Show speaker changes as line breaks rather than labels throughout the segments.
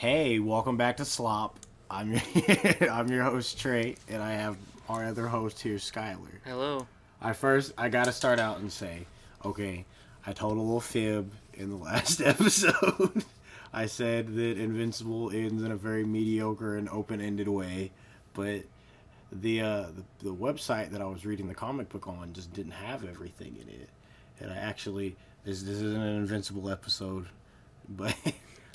Hey, welcome back to SLOP. I'm your, I'm your host Trey, and I have our other host here, Skylar.
Hello.
I gotta start out and say, okay, I told a little fib in the last episode. I said that Invincible ends in a very mediocre and open-ended way, but the website that I was reading the comic book on just didn't have everything in it, and I actually this isn't an Invincible episode, but.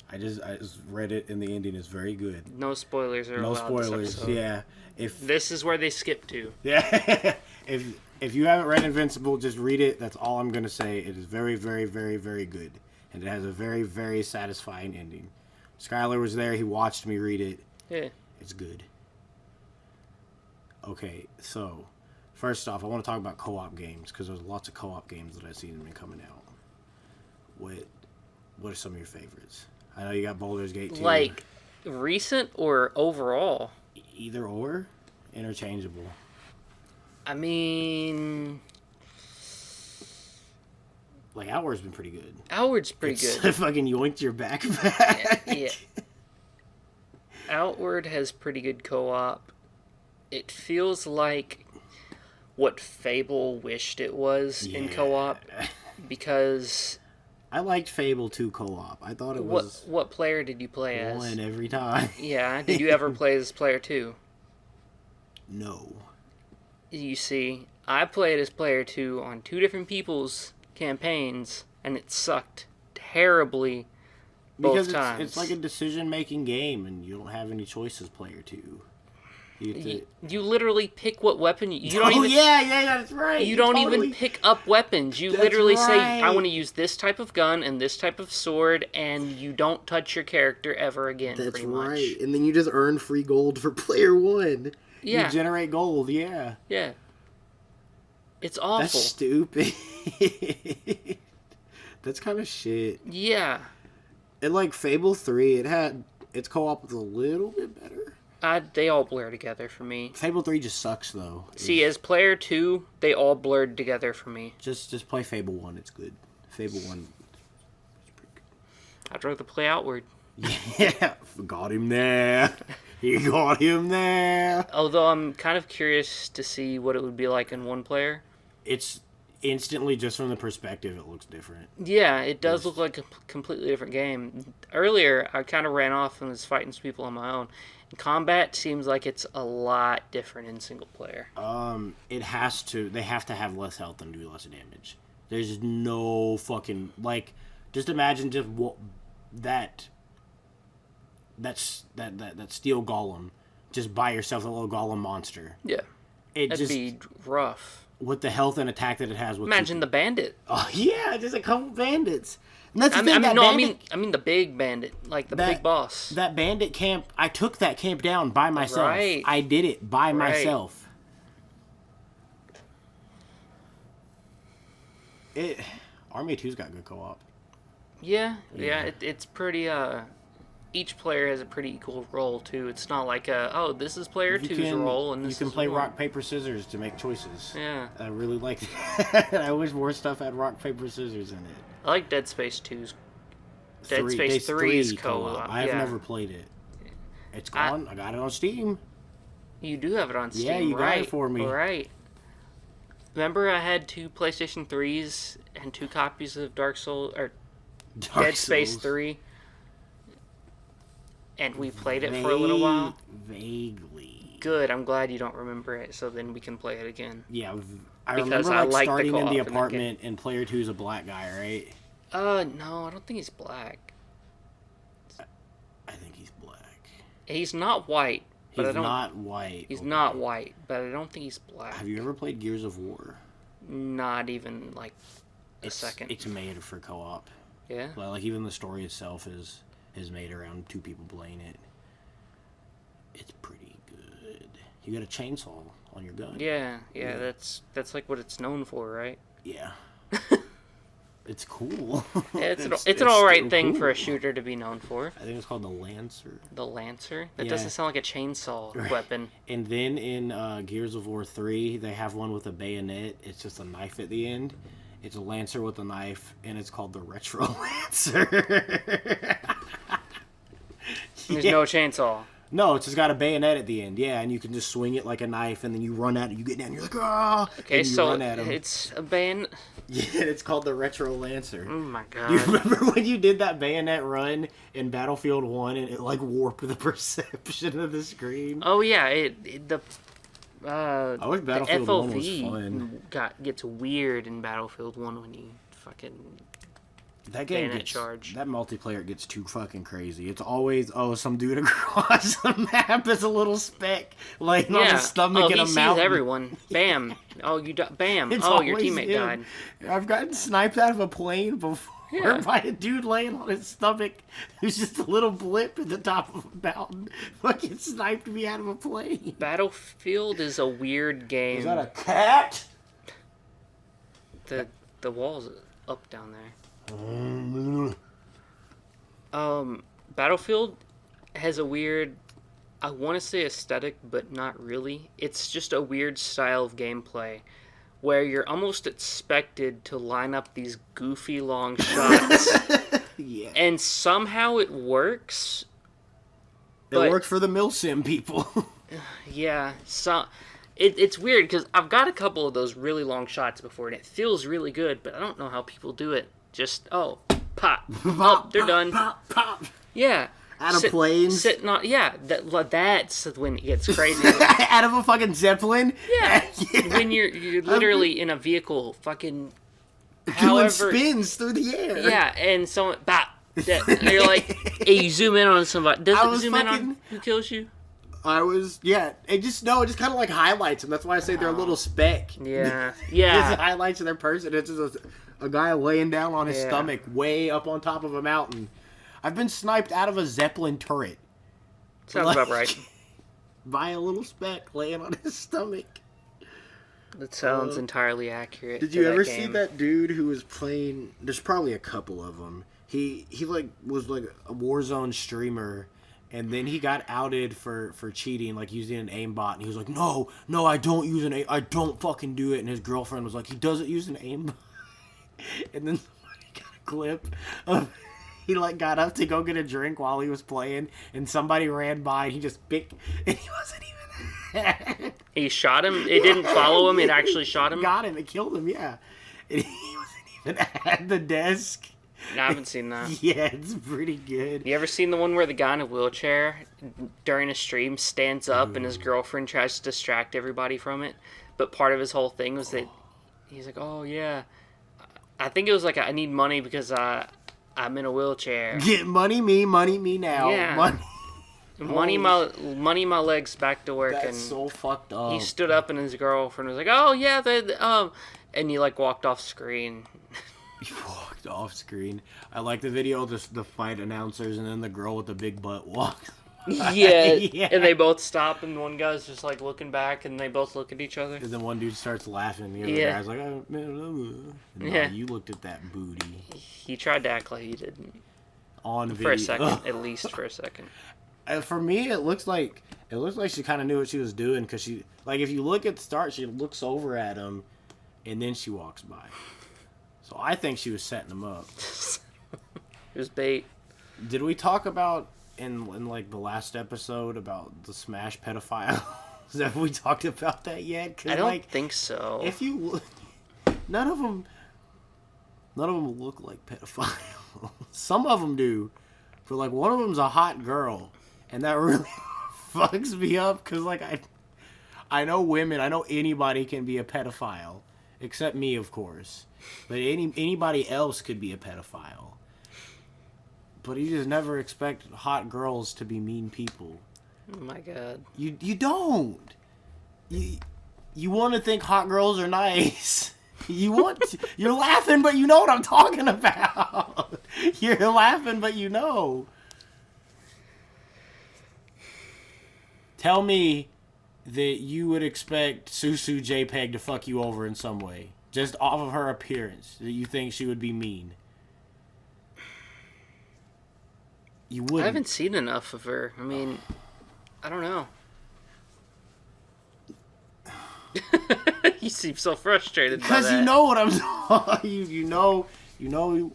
I just read it, and the ending is very good.
No spoilers are
No
allowed
spoilers.
this episode.
Yeah. If
This is where they skip to.
yeah, if you haven't read Invincible, just read it. That's all I'm gonna say. It is very, very, very, very good, and it has a very, very satisfying ending. Skylar was there. He watched me read it.
Yeah.
It's good. Okay, so first off, I want to talk about co-op games because there's lots of co-op games that I've seen them coming out. What are some of your favorites? I know you got Baldur's Gate 2.
Like, recent or overall?
Either or, interchangeable.
I mean,
Like, Outward's been pretty good.
Outward's pretty good.
Fucking yoinked your backpack.
Yeah. Outward has pretty good co-op. It feels like what Fable wished it was in co-op, because
I liked Fable 2 co-op. I thought it was
what player did you play as?
one every time.
Yeah, did you ever play as player 2?
No.
You see, I played as player 2 on two different people's campaigns, and it sucked terribly both
Because
times.
it's like a decision-making game, and you don't have any choices, player 2.
You literally pick what weapon you don't even.
Yeah, that's right.
You don't
Totally.
even pick up weapons. You
That's
literally say,
right.
I want to use this type of gun and this type of sword, and you don't touch your character ever again,
That's
pretty
right.
much.
And then you just earn free gold for player 1.
Yeah.
You generate gold, yeah.
Yeah. It's awful.
That's stupid. That's kind of shit.
Yeah.
And like Fable 3, its co-op was a little bit better.
They all blur together for me.
Fable 3 just sucks though.
See, as player 2, they all blurred together for me.
Just play Fable 1, it's good. Fable 1 is pretty
I'd rather play Outward.
good. Yeah, got him there. He got him there.
Although I'm kind of curious to see what it would be like in one player.
It's instantly, just from the perspective, it looks different.
Yeah, it does look like a completely different game. Earlier, I kind of ran off and was fighting some people on my own. Combat seems like it's a lot different in single player.
They have to have less health and do less damage. There's no fucking, like, just imagine just that steel golem just by yourself, a little golem monster.
Yeah, that'd be rough.
With the health and attack that it has.
Imagine the bandit.
Oh yeah, just a couple bandits. And that's the
I
thing,
mean the big bandit, like the big boss.
That bandit camp, I took that camp down by myself.
Right.
I did it by myself. Army 2's got good co-op.
Yeah. It's pretty. Each player has a pretty equal role too. It's not like this is player 2's role and this
you can
is
play
one.
rock paper scissors to make choices.
Yeah.
I really like that. I wish more stuff had rock paper scissors in it.
I like Dead Space 2's. Dead Space 3's co-op.
I have never played it. It's gone. I got it on Steam.
You do have it on Steam,
Yeah, you got it for me.
Right. Remember I had 2 PlayStation 3s and 2 copies of Dead Space 3? And we played it for a little while?
Vaguely.
Good, I'm glad you don't remember it, so then we can play it again.
Yeah,
Because
remember
I
like
like the
starting in
co-op
the
in that
apartment and player 2's a black guy, right?
No, I don't think he's black.
I think he's black.
He's not white. But
He's not white.
He's not white, but I don't think he's black.
Have you ever played Gears of War?
Not even, like, a second.
It's made for co-op.
Yeah?
Well, like, even the story itself is made around 2 people playing it. It's pretty good. You got a chainsaw on your gun.
Yeah, that's like what it's known for, right?
Yeah. It's cool.
Yeah, it's an alright thing
cool.
for a shooter to be known for.
I think it's called the Lancer.
The Lancer? That
Yeah.
doesn't sound like a chainsaw weapon.
And then in Gears of War 3, they have one with a bayonet. It's just a knife at the end. It's a Lancer with a knife, and it's called the Retro Lancer.
There's no chainsaw.
No, it's just got a bayonet at the end. Yeah, and you can just swing it like a knife, and then you run at it. You get down, you're like, ah!
Okay,
and you
so
run at 'em.
it's a bayonet.
Yeah, it's called the Retro Lancer.
Oh my god.
Do you remember when you did that bayonet run in Battlefield 1 and it like warped the perception of the screen?
Oh yeah,
I wish Battlefield 1 was
the
fun.
FOV gets weird in Battlefield 1 when you fucking
That game
bayonet
gets,
charge.
that multiplayer gets too fucking crazy. It's always, some dude across the map is a little speck laying on his stomach in a
he
mountain.
sees everyone. Bam. Oh, you bam.
It's
Oh, your
always
teammate
him.
died.
I've gotten sniped out of a plane before by a dude laying on his stomach who's just a little blip at the top of a mountain. Fucking sniped me out of a plane.
Battlefield is a weird game.
Is that a cat?
The wall's up down there. Battlefield has a weird, I want to say aesthetic, but not really. It's just a weird style of gameplay where you're almost expected to line up these goofy long shots.
Yeah.
And somehow it works.
It worked for the milsim people.
Yeah, it's weird because I've got a couple of those really long shots before, and it feels really good, but I don't know how people do it. Just, pop. Oh, they're done.
Pop, pop.
Yeah.
Out of planes?
Sitting on, yeah, that's when it gets crazy.
Out of a fucking Zeppelin?
Yeah. When you're literally in a vehicle, fucking,
doing spins through the air.
Yeah, and someone, bop. You're like, hey, you zoom in on somebody. Does it zoom in on who kills you?
It just kind of like highlights them. That's why I say they're a little speck.
Yeah.
Just highlights of their person. It's just a guy laying down on his stomach way up on top of a mountain. I've been sniped out of a Zeppelin turret.
Sounds about right.
By a little speck laying on his stomach.
That sounds entirely accurate.
Did you ever see that dude who was playing? There's probably a couple of them. He was like a Warzone streamer, and then he got outed for cheating, like using an aimbot. And he was like, "No, I don't use I don't fucking do it." And his girlfriend was like, "He doesn't use an aimbot." And then somebody got a clip of he got up to go get a drink while he was playing, and somebody ran by and he just picked, and he wasn't even.
He shot him. It didn't follow him. It actually shot him.
Got him. It killed him. Yeah, and he wasn't even at the desk.
No, I haven't seen that.
Yeah, it's pretty good.
You ever seen the one where the guy in a wheelchair during a stream stands up and his girlfriend tries to distract everybody from it? But part of his whole thing was that he's like, "Oh yeah, I think it was like I need money because I'm in a wheelchair.
Get money me now.
Yeah. Money my legs back to work."
That's
and
so fucked up.
He stood up and his girlfriend was like, "Oh yeah, and he walked off screen."
He walked off screen. I like the video of the fight announcers, and then the girl with the big butt walks.
Yeah, and they both stop, and one guy's just looking back, and they both look at each other.
And then one dude starts laughing, the other guy's like, "Oh man, no, you looked at that booty."
He tried to act like he didn't.
On video.
For a second, at least for a second.
For me, it looks like she kind of knew what she was doing, because she, if you look at the start, she looks over at him, and then she walks by. So I think she was setting him up.
It was bait.
Did we talk about in the last episode about the Smash pedophiles? Have we talked about that yet? 'Cause,
I don't think so.
If you look, none of them look like pedophiles. Some of them do, but one of them's a hot girl, and that really fucks me up because I know women, I know anybody can be a pedophile, except me, of course. But anybody else could be a pedophile. But you just never expect hot girls to be mean people.
Oh my god.
You don't. You want to think hot girls are nice. You're laughing, but you know what I'm talking about. You're laughing, but you know. Tell me that you would expect Susu JPEG to fuck you over in some way. Just off of her appearance, that you think she would be mean. You wouldn't.
I haven't seen enough of her. I mean, I don't know. You seem so frustrated by that.
Because you know what I'm talking. You know,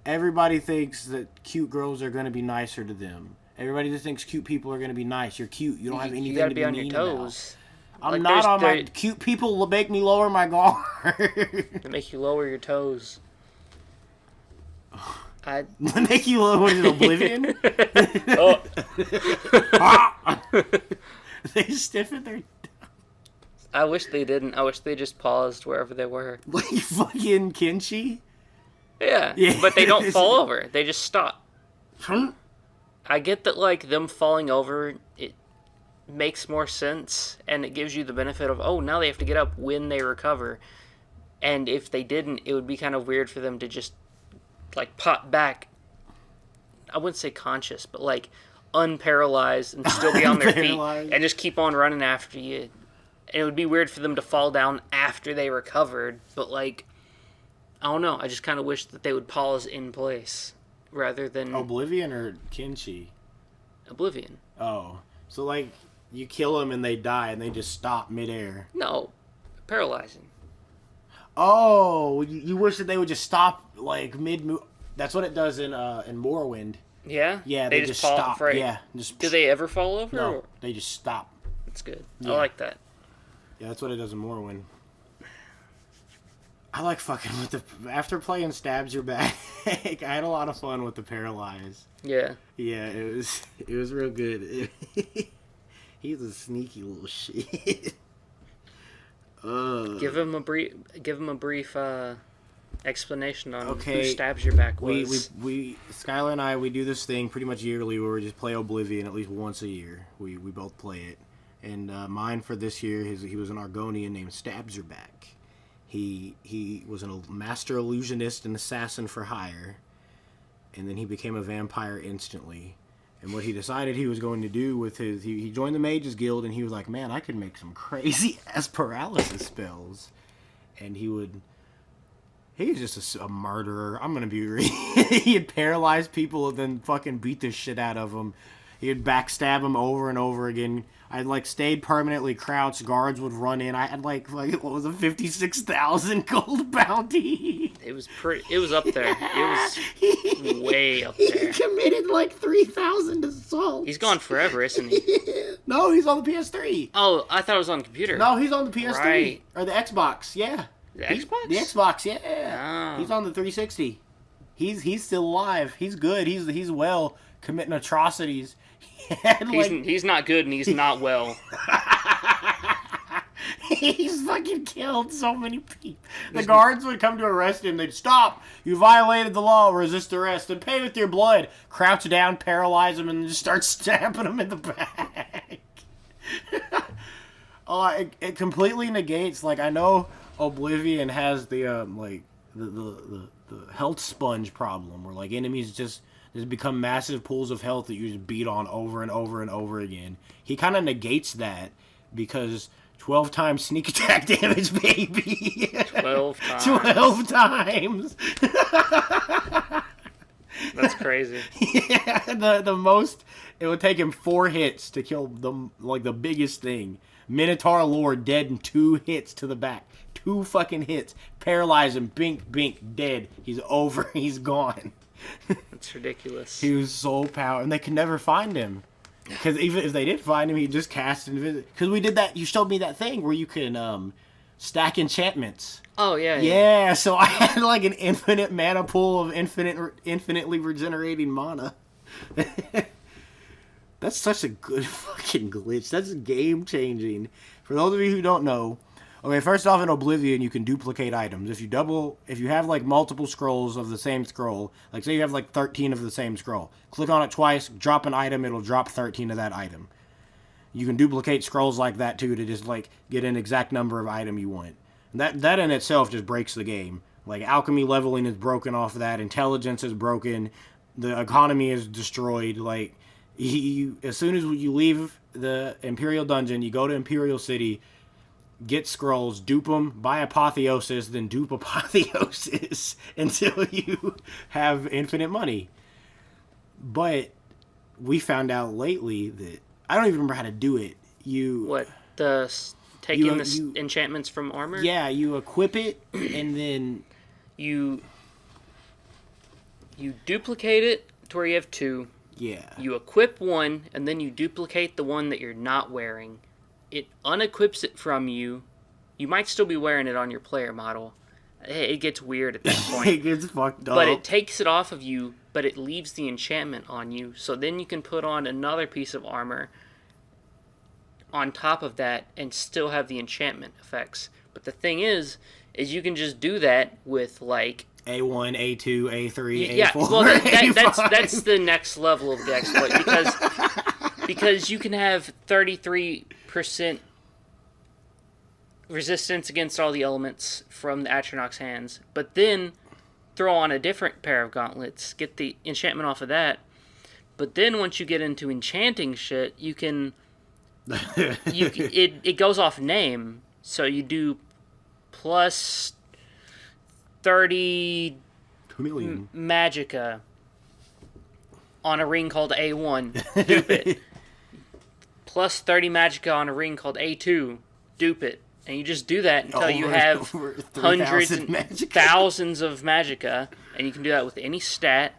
everybody thinks that cute girls are going to be nicer to them. Everybody that thinks cute people are gonna be nice. You're cute. You don't have anything
You gotta
to
be on your
mean
toes.
About. I'm
Like,
not on my
there-
cute people. Will make me lower my guard.
They make you lower your toes.
Make you lower what is it, Oblivion?
Oh.
They stiffen their
I wish they didn't. I wish they just paused wherever they were.
like fucking Kenshi.
Yeah, but they don't fall over. They just stop. I get that, like, them falling over, it makes more sense, and it gives you the benefit of, oh, now they have to get up when they recover. And if they didn't, it would be kind of weird for them to just, like, pop back. I wouldn't say conscious, but, like, unparalyzed and still be on their feet and just keep on running after you. And it would be weird for them to fall down after they recovered, but, like, I don't know. I just kind of wish that they would pause in place rather than
Oblivion or Kenshi?
Oblivion.
Oh, so like you kill them and they die and they just stop midair.
No, paralyzing.
Oh, you wish that they would just stop like mid move. That's what it does in Morrowind.
Yeah?
Yeah, they just stop.
Right?
Yeah, just.
Do they ever fall over?
No,
or?
they just stop.
That's good.
Yeah.
I like that.
Yeah, that's what it does in Morrowind. I like fucking with the... After playing Stabs Your Back, I had a lot of fun with the Paralyze.
Yeah.
Yeah, it was real good. He's a sneaky little shit.
Give him a brief explanation on
Okay,
who Stabs Your Back was.
we Skylar and I, we do this thing pretty much yearly where we just play Oblivion at least once a year. We both play it. And mine for this year, he was an Argonian named Stabs Your Back. He was a master illusionist and assassin for hire, and then he became a vampire instantly. And what he decided he was going to do with his... He joined the Mages Guild, and he was like, man, I could make some crazy-ass paralysis spells. And he was just a murderer. I'm going to be real. He'd paralyze people and then fucking beat the shit out of them. He'd backstab them over and over again. I'd like stayed permanently crouched. Guards would run in. I had like what was a 56,000 gold bounty.
It was up there. It was way up there.
He committed like 3,000 assaults.
He's gone forever, isn't he?
No, he's on the PS3.
Oh, I thought it was on the computer.
No, he's on the PS3
Right.
or the Xbox. Yeah.
The Xbox?
The Xbox. Yeah.
Oh.
He's on the 360. He's still alive. He's good. He's well committing atrocities.
He's not good and he's not well.
He's fucking killed so many people. The guards would come to arrest him. They'd stop. You violated the law. Resist arrest and pay with your blood. Crouch down, paralyze him, and just start stabbing him in the back. It completely negates. Like I know Oblivion has the the health sponge problem, where like enemies just become massive pools of health that you just beat on over and over and over again. He kind of negates that because 12 times sneak attack damage, baby.
12 times.
12 times.
That's crazy.
Yeah, the most, it would take him 4 hits to kill the biggest thing. Minotaur Lord dead in 2 hits to the back. 2 fucking hits. Paralyze him. Bink, bink, dead. He's over. He's gone.
That's ridiculous.
He was so powerful, and they could never find him. Because even if they did find him, he'd just cast invisible. Because we did that. You showed me that thing where you can stack enchantments.
Oh yeah.
Yeah. So I had like an infinite mana pool of infinitely regenerating mana. That's such a good fucking glitch. That's game changing. For those of you who don't know. Okay, first off, in Oblivion, you can duplicate items. If you have, like, multiple scrolls of the same scroll, like, say you have, like, 13 of the same scroll, click on it twice, drop an item, it'll drop 13 of that item. You can duplicate scrolls like that, too, to just, like, get an exact number of item you want. And that in itself just breaks the game. Like, alchemy leveling is broken off of that, intelligence is broken, the economy is destroyed, like, as soon as you leave the Imperial Dungeon, you go to Imperial City, get scrolls, dupe them, buy apotheosis, then dupe apotheosis until you have infinite money. But we found out lately that I don't even remember how to do it.
Taking the enchantments from armor?
Yeah, you equip it and then
you duplicate it to where you have 2.
Yeah.
You equip one, and then you duplicate the one that you're not wearing. It unequips it from you. You might still be wearing it on your player model. It gets weird at that point.
It gets fucked up.
But it takes it off of you, but it leaves the enchantment on you. So then you can put on another piece of armor on top of that and still have the enchantment effects. But the thing is you can just do that with, like...
A1, A2, A3,
yeah,
A4,
well,
A5.
that's the next level of the exploit, because you can have 33% resistance against all the elements from the Atronach's hands, but then throw on a different pair of gauntlets, get the enchantment off of that, but then once you get into enchanting shit, you can... it goes off name, so you do plus 30 magicka on a ring called A1, dupe it. Plus 30 magicka on a ring called A2, dupe it. And you just do that until you have hundreds and thousands of magicka, and you can do that with any stat,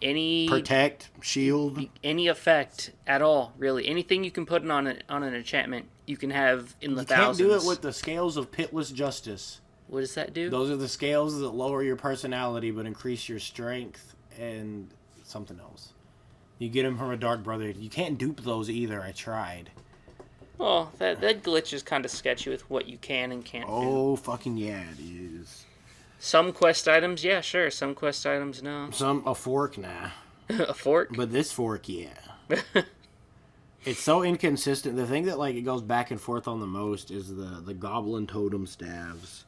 any...
Protect, shield.
Any effect at all, really. Anything you can put on an enchantment, you can have in the thousands.
You can't do it with the scales of pitless justice.
What does that do?
Those are the scales that lower your personality but increase your strength and something else. You get them from a Dark Brother. You can't dupe those either. I tried.
Well, that glitch is kind of sketchy with what you can and can't do.
Oh, fucking yeah, it is.
Some quest items, yeah, sure. Some quest items, no.
A fork, nah.
A fork?
But this fork, yeah. It's so inconsistent. The thing that, like, it goes back and forth on the most is the goblin totem staves.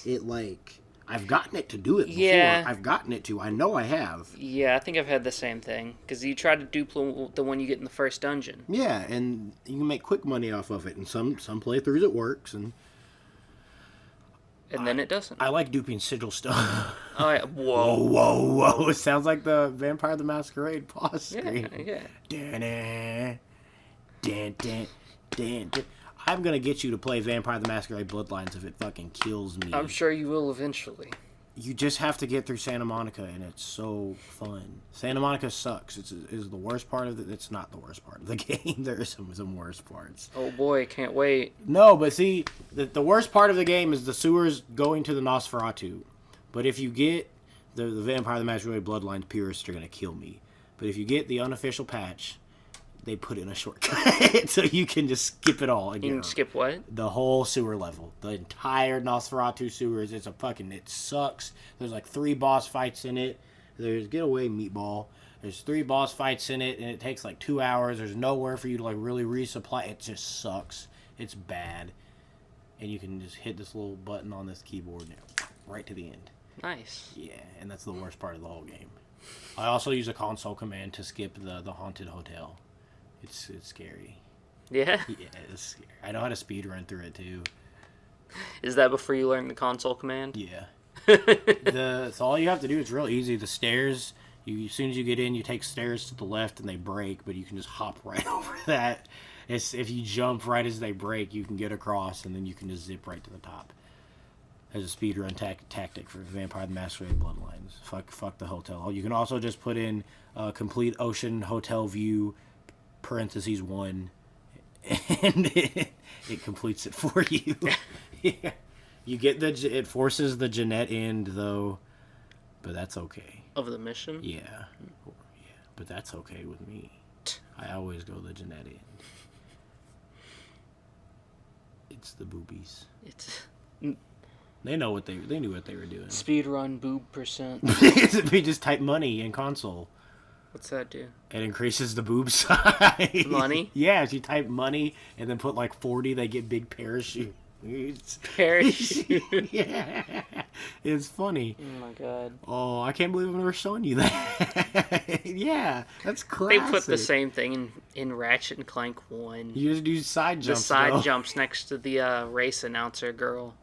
It, like... I've gotten it to do it before.
Yeah.
I've gotten it to. I know I have.
Yeah, I think I've had the same thing. Because you try to duplicate the one you get in the first dungeon.
Yeah, and you can make quick money off of it. And some playthroughs it works, and
then it doesn't.
I like duping sigil stuff.
Oh, yeah. Whoa.
Whoa. It sounds like the Vampire the Masquerade boss screen.
Yeah.
I'm going to get you to play Vampire the Masquerade Bloodlines if it fucking kills me.
I'm sure you will eventually.
You just have to get through Santa Monica, and it's so fun. Santa Monica sucks. It's the worst part of it. It's not the worst part of the game. There are some worse parts.
Oh boy, can't wait.
No, but see, the worst part of the game is the sewers going to the Nosferatu. But if you get the Vampire the Masquerade Bloodlines purists are going to kill me. But if you get the unofficial patch, they put in a shortcut so you can just skip it all again.
You can skip what?
The whole sewer level. The entire Nosferatu sewers. It sucks. There's like 3 boss fights in it. There's Get Away Meatball. There's 3 boss fights in it, and it takes like 2 hours. There's nowhere for you to like really resupply. It just sucks. It's bad. And you can just hit this little button on this keyboard now, right to the end.
Nice.
Yeah, and that's the worst part of the whole game. I also use a console command to skip the haunted hotel. It's scary.
Yeah?
Yeah, it's scary. I know how to speed run through it, too.
Is that before you learn the console command?
Yeah. So all you have to do, it's real easy. The stairs, as soon as you get in, you take stairs to the left and they break, but you can just hop right over that. If you jump right as they break, you can get across, and then you can just zip right to the top. As a speedrun tactic for Vampire the Masquerade Bloodlines. Fuck the hotel. You can also just put in complete ocean hotel view (1), and it completes it for you. Yeah. You get it forces the Jeanette end though, but that's okay.
Of the mission?
Yeah, but that's okay with me. I always go the Jeanette end. It's the boobies. They knew what they were doing.
Speedrun boob %.
We just type money in console.
What's that do?
It increases the boob size.
Money?
Yeah, if you type money and then put like 40, they get big parachutes.
Parachute.
Yeah. It's funny.
Oh my god.
Oh, I can't believe I've never shown you that. Yeah, that's classic.
They put the same thing in Ratchet and Clank 1.
You just do side jumps.
The side jumps next to the race announcer girl.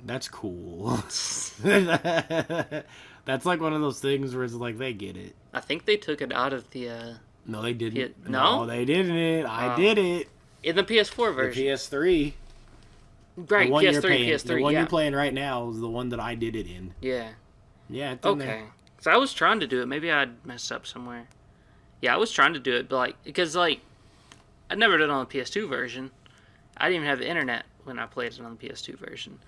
That's cool. That's like one of those things where it's like they get it.
I think they took it out of the...
No, they didn't.
No?
No, they didn't. I did it.
In the PS4 version.
The PS3.
Right, PS3.
The one you're playing right now is the one that I did it in.
Yeah.
Yeah, it's in there.
Okay. Because I was trying to do it. Maybe I messed up somewhere. Yeah, I was trying to do it, but because I'd never done it on the PS2 version. I didn't even have the internet when I played it on the PS2 version.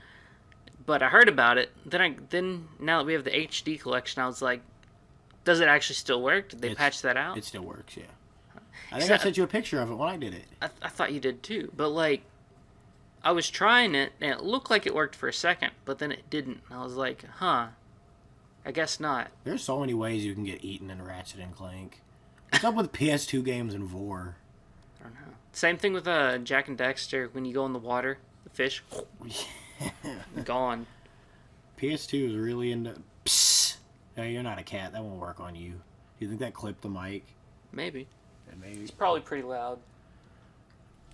But I heard about it. Then now that we have the HD collection, I was like, does it actually still work? Did they patch that out?
It still works, yeah. I think I sent you a picture of it when I did it.
I thought you did too. But I was trying it, and it looked like it worked for a second, but then it didn't. I was like, huh, I guess not.
There's so many ways you can get eaten in Ratchet and Clank. What's up with PS2 games and Vor?
I don't know. Same thing with Jack and Dexter. When you go in the water, the fish, gone.
PS2 is really into... Psst. No, you're not a cat. That won't work on you. You think that clipped the mic?
Maybe.
Yeah, maybe.
It's probably pretty loud.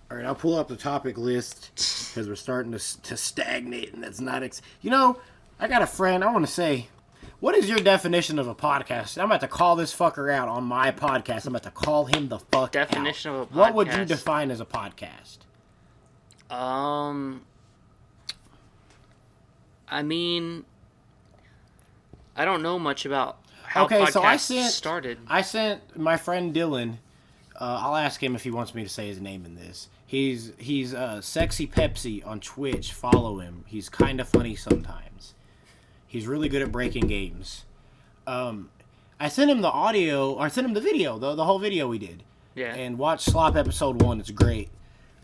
All right, I'll pull up the topic list because we're starting to stagnate, and that's not... I got a friend. I want to say, what is your definition of a podcast? I'm about to call this fucker out on my podcast. I'm about to call him the fuck
Definition
out.
of a podcast.
What would you define as a podcast?
I mean, I don't know much about how podcasts started.
I sent my friend Dylan. I'll ask him if he wants me to say his name in this. He's Sexy Pepsi on Twitch. Follow him. He's kind of funny sometimes. He's really good at breaking games. I sent him the audio, or I sent him the video, the whole video we did.
Yeah.
And watch SLOP episode 1. It's great.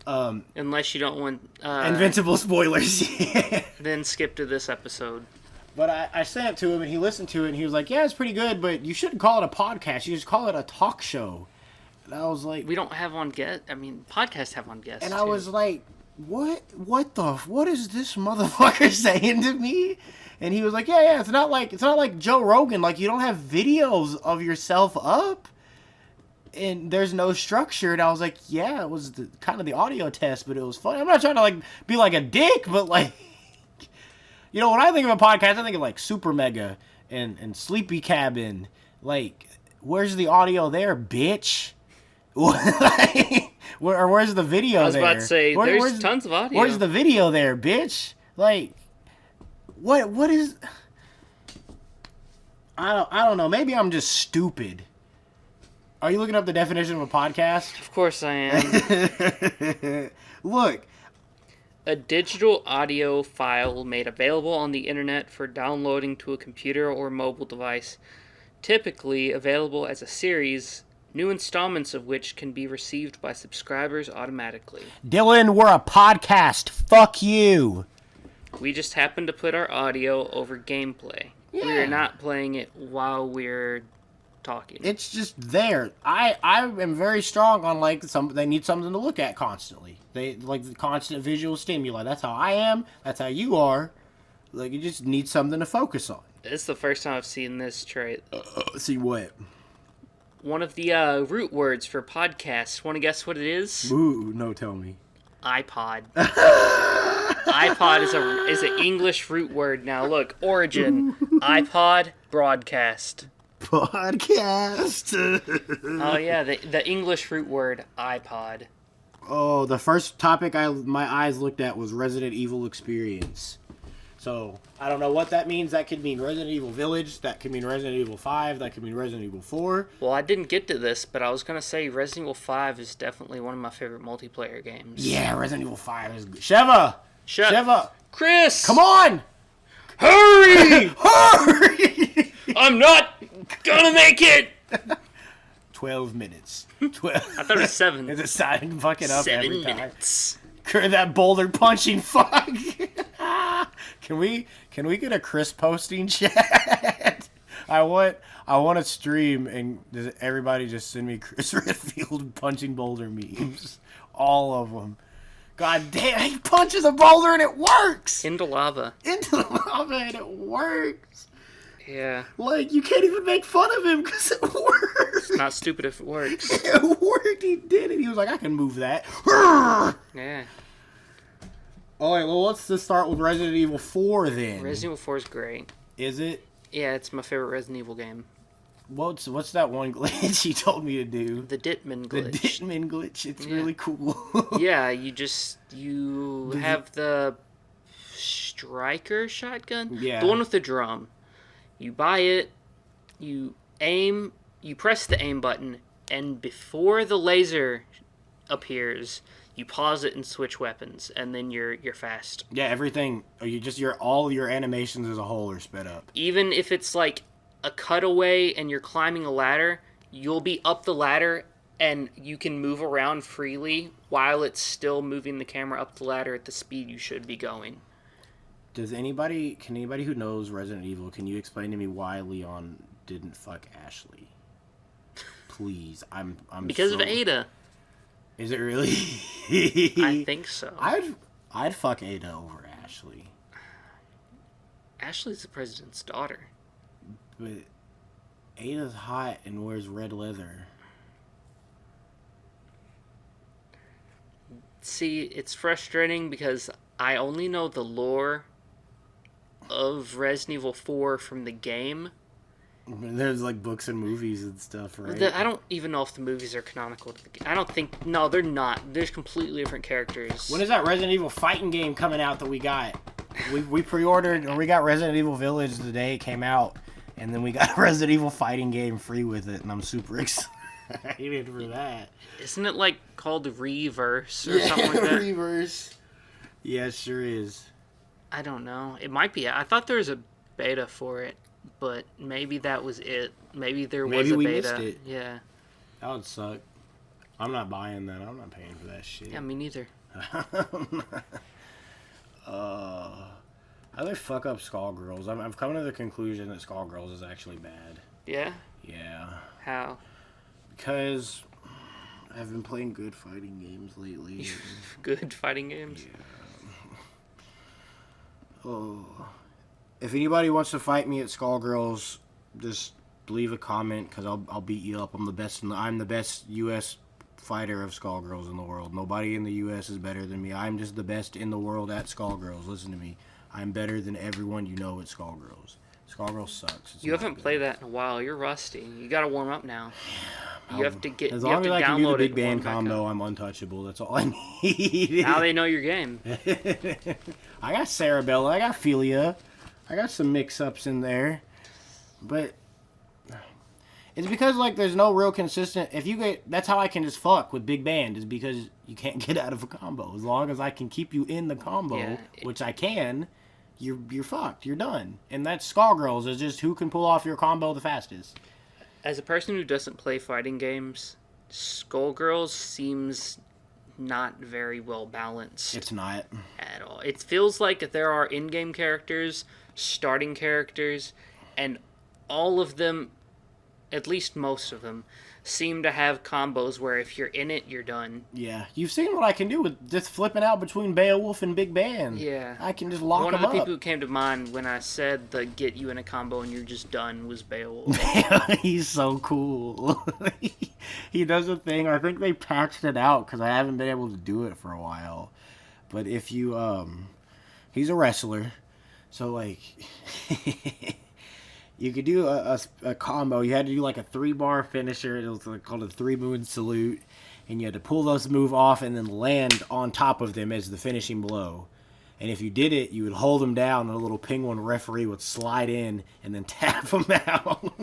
Unless you don't want...
Invincible spoilers.
Then skip to this episode.
But I sent it to him, and he listened to it, and he was like, yeah, it's pretty good, but you shouldn't call it a podcast. You just call it a talk show. And I was like...
We don't have on guests. I mean, podcasts have on guests,
And I was like, what is this motherfucker saying to me? And he was like, yeah, it's not like Joe Rogan. Like, you don't have videos of yourself up. And there's no structure. And I was like, yeah, it was kind of the audio test, but it was funny. I'm not trying to be like a dick, but when I think of a podcast, I think of Super Mega and Sleepy Cabin. Where's the audio there, bitch? Where's the video there?
I was about to say, there's tons of audio.
Where's the video there, bitch? What is... I don't know. Maybe I'm just stupid. Are you looking up the definition of a podcast?
Of course I am.
Look.
A digital audio file made available on the internet for downloading to a computer or mobile device, typically available as a series, new installments of which can be received by subscribers automatically.
Dylan, we're a podcast. Fuck you.
We just happen to put our audio over gameplay. Yeah. We are not playing it while we're talking.
It's just there. I am very strong on they need something to look at constantly. They like the constant visual stimuli. That's how I am. That's how you are. You just need something to focus on.
It's the first time I've seen this trait.
See what?
One of the root words for podcasts. Want to guess what it is?
Ooh, no, tell me.
iPod. iPod is an English root word. Now look, origin. iPod, broadcast.
Podcast.
Oh yeah, the English root word, iPod.
Oh, the first topic my eyes looked at was Resident Evil experience. So, I don't know what that means. That could mean Resident Evil Village. That could mean Resident Evil 5. That could mean Resident Evil 4.
Well, I didn't get to this, but I was going to say Resident Evil 5 is definitely one of my favorite multiplayer games.
Yeah, Resident Evil 5 is good. Sheva!
Chris!
Come on!
Hurry!
Hurry!
I'm not gonna make it!
12 minutes. 12.
I thought it was 7.
It's a sign fucking up
7
every time.
minutes.
That boulder punching fuck. Can we get a Chrisposting chat? I want to stream and does everybody just send me Chris Redfield punching boulder memes. All of them. God damn, he punches a boulder and it works.
Into lava
and it works.
Yeah.
You can't even make fun of him because it works.
It's not stupid if it works.
It worked. He did it. He was like, I can move that.
Yeah.
All right, well, let's just start with Resident Evil 4 then.
Resident Evil 4 is great.
Is it?
Yeah, it's my favorite Resident Evil game.
What's that one glitch he told me to do?
The Ditman glitch.
The Ditman glitch. It's really cool.
Yeah, you have the striker shotgun.
Yeah.
The one with the drum. You buy it, you aim, you press the aim button, and before the laser appears, you pause it and switch weapons, and then you're fast.
Yeah, everything. All your animations as a whole are sped up.
Even if it's like a cutaway and you're climbing a ladder, you'll be up the ladder and you can move around freely while it's still moving the camera up the ladder at the speed you should be going.
Can anybody who knows Resident Evil, can you explain to me why Leon didn't fuck Ashley? Please, I'm
because of Ada.
Is it really?
I think so.
I'd fuck Ada over Ashley.
Ashley's the president's daughter.
But Ada's hot and wears red leather.
See, it's frustrating because I only know the lore of Resident Evil 4 from the game.
There's like books and movies and stuff, right?
I don't even know if the movies are canonical to the game. I don't think... No, they're not. There's completely different characters.
When is that Resident Evil fighting game coming out that we got? We pre-ordered, or we got Resident Evil Village the day it came out, and then we got a Resident Evil fighting game free with it, and I'm super excited for that.
Isn't it like called Reverse or something like that?
Reverse. Yeah, it sure is.
I don't know. It might be. I thought there was a beta for it, but maybe that was it. Maybe there was a beta.
Maybe we missed it.
Yeah.
That would suck. I'm not buying that. I'm not paying for that shit.
Yeah, me neither.
Other fuck up Skullgirls. I've come to the conclusion that Skullgirls is actually bad.
Yeah?
Yeah.
How?
Because I've been playing good fighting games lately.
Good fighting games?
Yeah. Oh. If anybody wants to fight me at Skullgirls, just leave a comment because I'll beat you up. I'm the best U.S. fighter of Skullgirls in the world. Nobody in the U.S. is better than me. I'm just the best in the world at Skullgirls. Listen to me. I'm better than everyone you know at Skullgirls. Skullgirls sucks.
You haven't played that in a while. You're rusty. You got to warm up now. You have to get.
As long as I can do the big band combo, I'm untouchable. That's all I need.
Now they know your game.
I got Cerebella. I got Philia. I got some mix-ups in there, but it's because like there's no real consistent. That's how I can just fuck with big band is because you can't get out of a combo. As long as I can keep you in the combo, which I can, you're fucked. You're done. And that's Skullgirls is just who can pull off your combo the fastest.
As a person who doesn't play fighting games, Skullgirls seems not very well balanced.
It's not.
At all. It feels like there are in-game characters, starting characters, and all of them, at least most of them, seem to have combos where if you're in it, you're done.
Yeah. You've seen what I can do with just flipping out between Beowulf and Big Band.
Yeah.
I can just lock them up.
One of the people who came to mind when I said the get you in a combo and you're just done was Beowulf.
He's so cool. He does a thing. I think they patched it out because I haven't been able to do it for a while. But if you, he's a wrestler. So, like, you could do a combo. You had to do, like, a 3-bar finisher. It was called a 3-moon salute. And you had to pull those move off and then land on top of them as the finishing blow. And if you did it, you would hold them down, and a little penguin referee would slide in and then tap them out.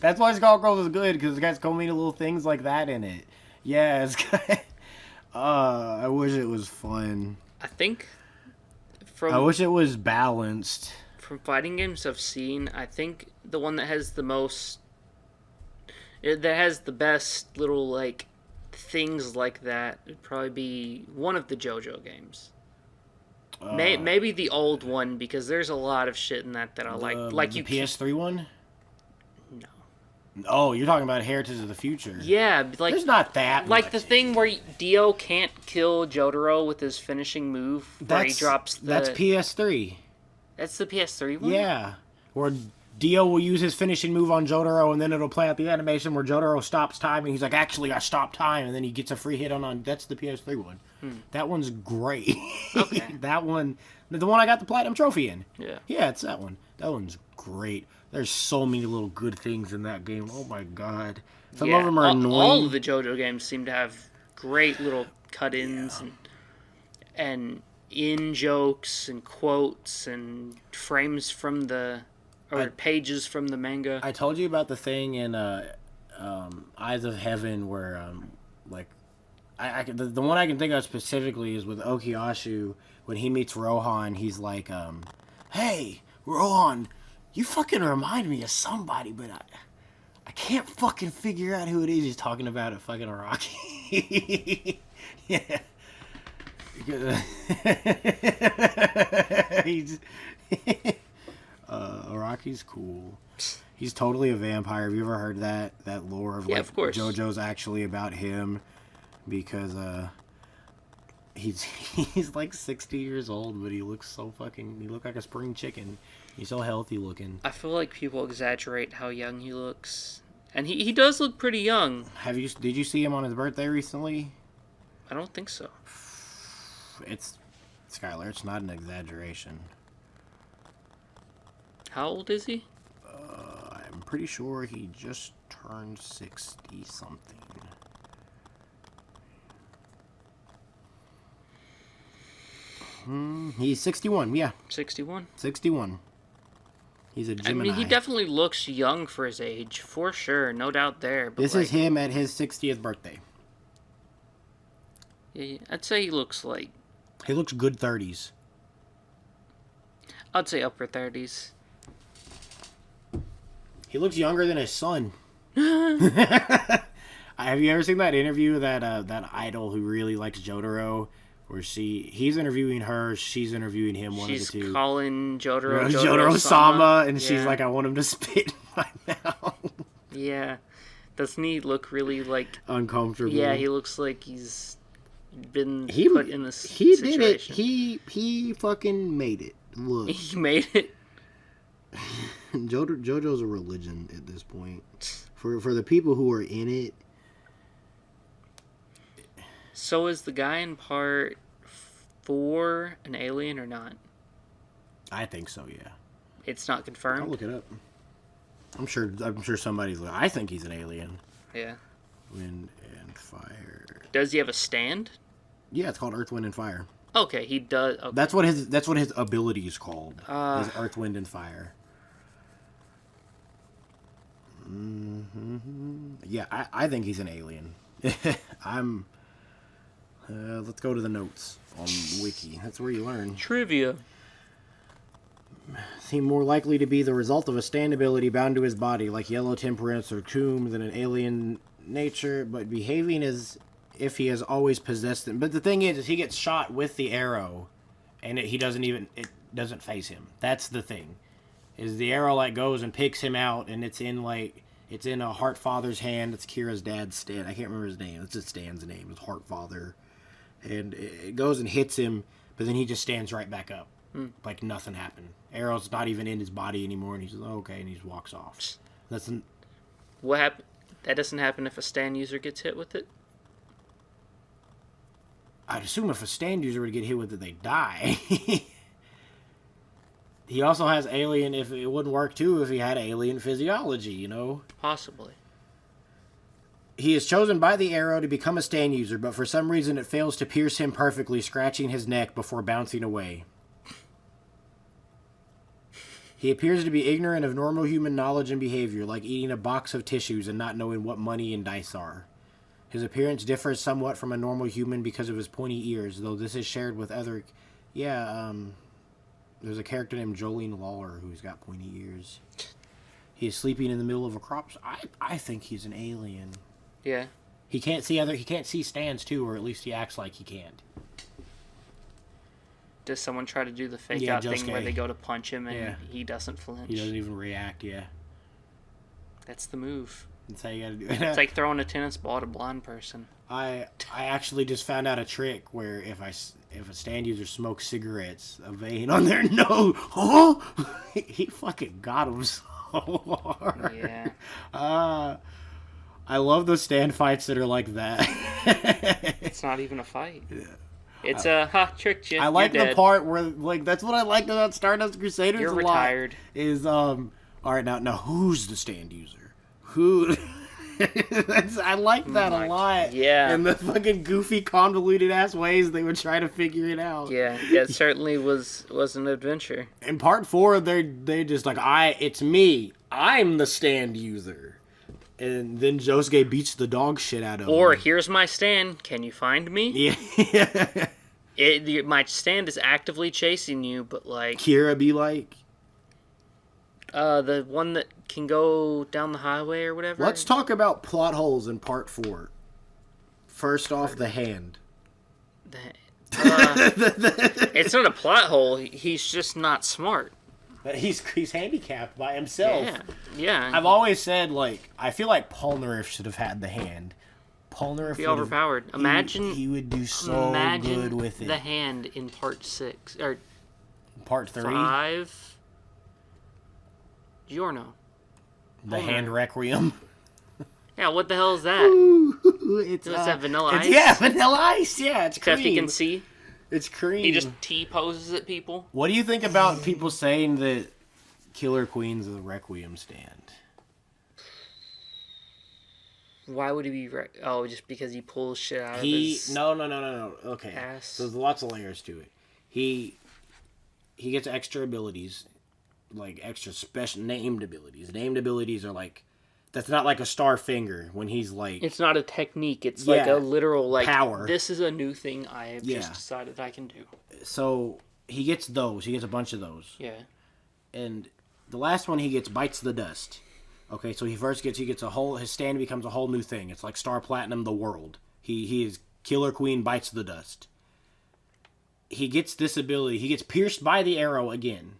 That's why Skullgirls is good, because it got so many little things like that in it. Yeah, it's good. I wish it was fun.
I think
I wish it was balanced.
From fighting games I've seen, I think the one that has the most... that has the best little, like, things like that would probably be one of the JoJo games. Maybe the old one, because there's a lot of shit in that I like. Like
the PS3 one?
No.
Oh, you're talking about Heritage of the Future.
Yeah, like...
There's not that
like
much.
the thing where Dio can't kill Jotaro with his finishing move, where he drops the...
That's PS3.
That's the PS3 one?
Yeah. Where Dio will use his finishing move on Jotaro, and then it'll play out the animation where Jotaro stops time, and he's like, actually, I stopped time, and then he gets a free hit on... That's the PS3 one. That one's great.
Okay.
That one... The one I got the Platinum Trophy in.
Yeah.
Yeah, it's that one. That one's great. There's so many little good things in that game. Oh, my God. Some of them are annoying.
All of the JoJo games seem to have great little cut-ins and in-jokes and quotes and frames from the... or pages from the manga.
I told you about the thing in Eyes of Heaven, where like the one I can think of specifically is with Okiyashu when he meets Rohan. He's like, "Hey, Rohan, you fucking remind me of somebody, but I can't fucking figure out who it is." He's talking about it, fucking Araki. Yeah. He's Araki's cool. He's totally a vampire. Have you ever heard that lore of
Yeah,
like
of course.
JoJo's actually about him? Because he's like 60 years old, but he looks he look like a spring chicken. He's so healthy looking.
I feel like people exaggerate how young he looks. And he does look pretty young.
Did you see him on his birthday recently?
I don't think so.
It's Skylar, it's not an exaggeration.
How old is he?
I'm pretty sure he just turned 60 something. He's 61, yeah.
61?
61. He's a Gemini.
I mean, he definitely looks young for his age, for sure. No doubt there. But
This is him at his 60th birthday.
Yeah, I'd say he looks like...
He looks good 30s.
I'd say upper 30s.
He looks younger than his son. Have you ever seen that interview that idol who really likes Jotaro, where he's interviewing her, she's interviewing him, one of the two.
She's calling Jotaro
Jotaro-sama, and
yeah.
she's like, "I want him to spit in my mouth."
Yeah, doesn't he look really like
uncomfortable?
Yeah, he looks like he's been put in this
He
situation.
did it. He fucking made it. Look,
He made it.
JoJo's a religion at this point. For the people who are in it.
So is the guy in part 4 an alien or not?
I think so, yeah.
It's not confirmed?
I'll look it up. I'm sure somebody's like, I think he's an alien.
Yeah.
Wind and fire.
Does he have a stand?
Yeah, it's called Earth, Wind, and Fire.
Okay, he does. Okay.
That's what his ability is called. Is Earth, Wind, and Fire. Mm-hmm. Yeah, I think he's an alien. Let's go to the notes on Wiki. That's where you learn.
Trivia.
Seem more likely to be the result of a stand ability bound to his body, like yellow temperance or tomb, than an alien nature, but behaving as if he has always possessed them. But the thing is he gets shot with the arrow, and it doesn't phase him. That's the thing. Is the arrow like goes and picks him out, and it's in a Heartfather's hand. It's Kira's dad's Stan. I can't remember his name. It's just Stan's name. It's Heartfather. And it goes and hits him, but then he just stands right back up. Like nothing happened. Arrow's not even in his body anymore, and he's like, okay, and he just walks off.
What happened? That doesn't happen if a stand user gets hit with it?
I'd assume if a stand user would get hit with it, they die. He also has alien, if it wouldn't work too if he had alien physiology, you know?
Possibly.
He is chosen by the arrow to become a stand user, but for some reason it fails to pierce him perfectly, scratching his neck before bouncing away. He appears to be ignorant of normal human knowledge and behavior, like eating a box of tissues and not knowing what money and dice are. His appearance differs somewhat from a normal human because of his pointy ears, though this is shared with other... There's a character named Jolene Lawler who's got pointy ears. He is sleeping in the middle of a crop... I think he's an alien.
Yeah.
He can't see stands too, or at least he acts like he can't.
Does someone try to do the fake out thing
Josuke.
where they go to punch him and he doesn't flinch?
He doesn't even react, yeah.
That's the move.
That's how you gotta do it.
It's like throwing a tennis ball at a blind person.
I actually just found out a trick where if a stand user smokes cigarettes, a vein on their nose, he fucking got him so hard.
Yeah.
I love those stand fights that are like that.
It's not even a fight.
Yeah.
It's tricked you.
I like
You're
the
dead.
part where, like, that's what I liked about Stardust Crusaders
You're
a
retired.
lot. Is, all right, now, who's the stand user? Who... I like that a lot.
Yeah.
And the fucking goofy, convoluted-ass ways they would try to figure it out.
Yeah, it certainly was an adventure.
In part 4, they just like, it's me. I'm the stand user. And then Josuke beats the dog shit out of
Or
him.
here's my stand. Can you find me?
Yeah.
My stand is actively chasing you, but like
Kira be like,
the one that can go down the highway or whatever.
let's talk about plot holes in part 4. First off, the hand.
It's not a plot hole. He's just not smart.
But he's handicapped by himself.
Yeah.
I've always said, like, I feel like Polnareff should have had the hand. Polnareff
Be overpowered. Imagine
he would do so good with it.
The hand in part 6 or
part 3,
5. Giorno.
the hand requiem.
Yeah, what the hell is that?
It's
that Vanilla Ice?
Yeah, Vanilla Ice. Yeah, it's
Except
cream.
he can see.
It's cream.
He just T-poses at people.
What do you think about people saying that Killer Queen's the requiem stand?
Why would he be just because he pulls shit out of his
No. Okay.
ass?
So there's lots of layers to it. He gets extra abilities, like extra special named abilities. Named abilities are like, that's not like a star finger when he's like,
It's not a technique. It's like a literal like
power.
This is a new thing I have just decided I can do.
So he gets those. He gets a bunch of those.
Yeah.
And the last one he gets bites the dust. Okay, so he gets a whole, his stand becomes a whole new thing. It's like Star Platinum the world. He is Killer Queen bites the dust. He gets this ability. He gets pierced by the arrow again.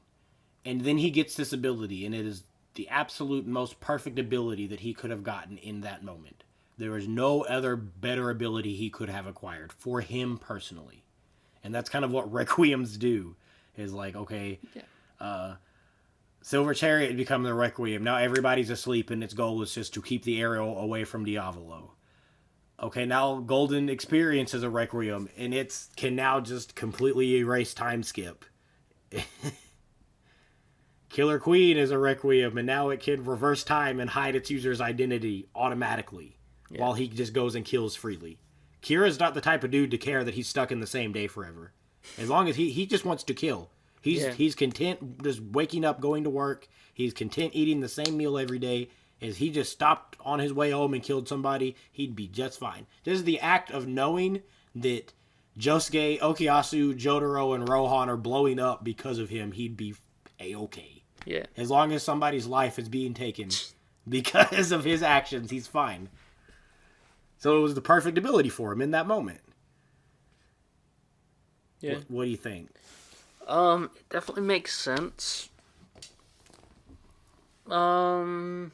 And then he gets this ability, and it is the absolute most perfect ability that he could have gotten in that moment. There is no other better ability he could have acquired for him personally. And that's kind of what Requiems do. Is like, okay, Silver Chariot become the Requiem. Now everybody's asleep, and its goal is just to keep the arrow away from Diavolo. Okay, now Golden Experience is a Requiem, and it can now just completely erase time skip. Killer Queen is a Requiem, and now it can reverse time and hide its user's identity automatically while he just goes and kills freely. Kira's not the type of dude to care that he's stuck in the same day forever. As long as he just wants to kill. He's content just waking up, going to work. He's content eating the same meal every day. As he just stopped on his way home and killed somebody, he'd be just fine. This is the act of knowing that Josuke, Okuyasu, Jotaro, and Rohan are blowing up because of him. He'd be A-okay.
Yeah.
As long as somebody's life is being taken because of his actions, he's fine. So it was the perfect ability for him in that moment.
Yeah.
What do you think?
It definitely makes sense. You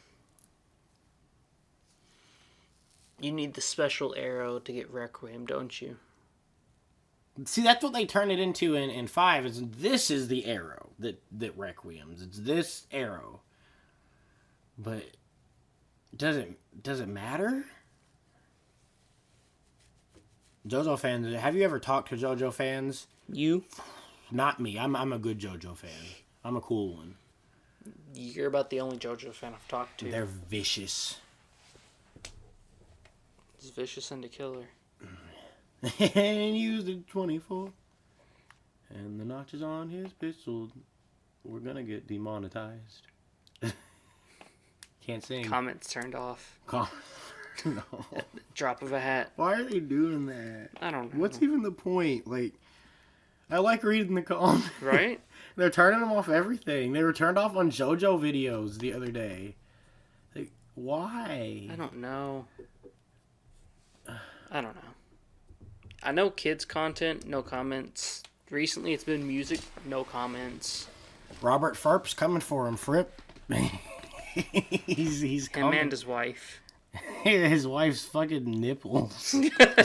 need the special arrow to get Requiem, don't you?
See, that's what they turn it into in 5. Is this is the arrow that Requiems. It's this arrow. But does it matter? JoJo fans, have you ever talked to JoJo fans?
You?
Not me. I'm a good JoJo fan. I'm a cool one.
You're about the only JoJo fan I've talked to.
They're vicious.
He's vicious and a killer.
And used the 24. And the notches on his pistol. We're gonna get demonetized. Can't sing.
Comments turned off.
No.
Drop of a hat.
Why are they doing that?
I don't know.
What's even the point? Like, I like reading the comments.
Right?
They're turning them off everything. They were turned off on JoJo videos the other day. Like, why?
I don't know. I know kids content, no comments. Recently it's been music, no comments.
Robert Furp's coming for him, Fripp. he's coming.
Him and his wife.
His wife's fucking nipples.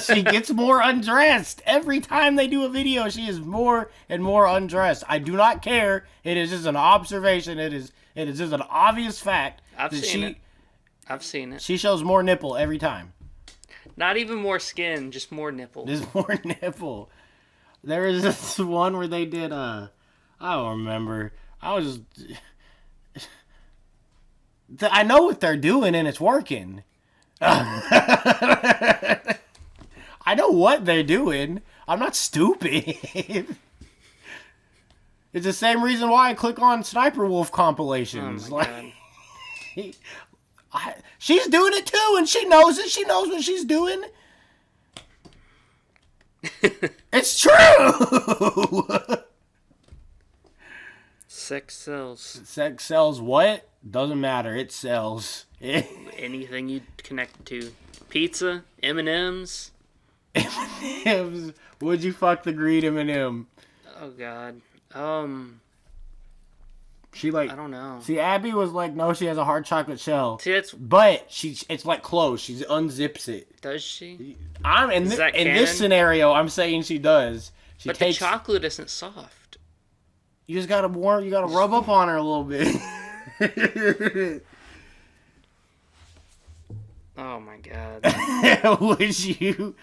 She gets more undressed. Every time they do a video, she is more and more undressed. I do not care. It is just an observation. It is just an obvious fact.
I've seen it.
She shows more nipple every time.
Not even more skin, just more nipple.
There's more nipple. There was this one where they did, I don't remember. I know what they're doing and it's working. I know what they're doing. I'm not stupid. It's the same reason why I click on Sniper Wolf compilations.
Oh my God.
She's doing it too, and she knows it. She knows what she's doing. It's true.
Sex sells.
Sex sells what? Doesn't matter. It sells.
Anything you connect to. Pizza, M&Ms.
M&Ms. Would you fuck the green M&M?
Oh God.
She like.
I don't know.
See, Abby was like, no, she has a hard chocolate shell.
See, that's.
But it's like closed. She unzips it.
Does she?
In this scenario, I'm saying she does. But
the chocolate isn't soft.
You just gotta You gotta rub up on her a little bit.
Oh my God.
Would you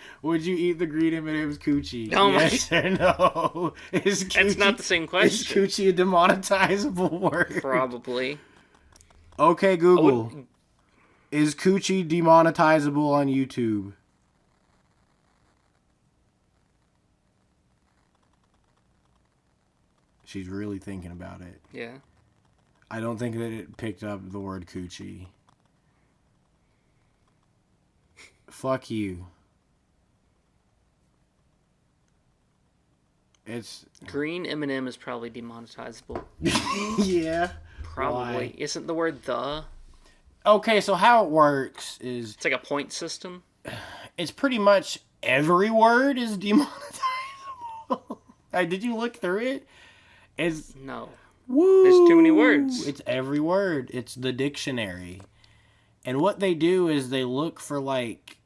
eat the green M&M's coochie?
Oh
yes or no?
That's not the same question.
Is coochie a demonetizable word?
Probably.
Okay, Google. Is coochie demonetizable on YouTube? She's really thinking about it.
Yeah.
I don't think that it picked up the word coochie. Fuck you. It's
green M&M is probably demonetizable.
Yeah.
Probably.
Why?
Isn't the word the?
Okay, so how it works is
it's like a point system.
It's pretty much every word is demonetizable. Did you look through it?
No.
Woo,
there's too many words.
It's every word. It's the dictionary. And what they do is they look for like...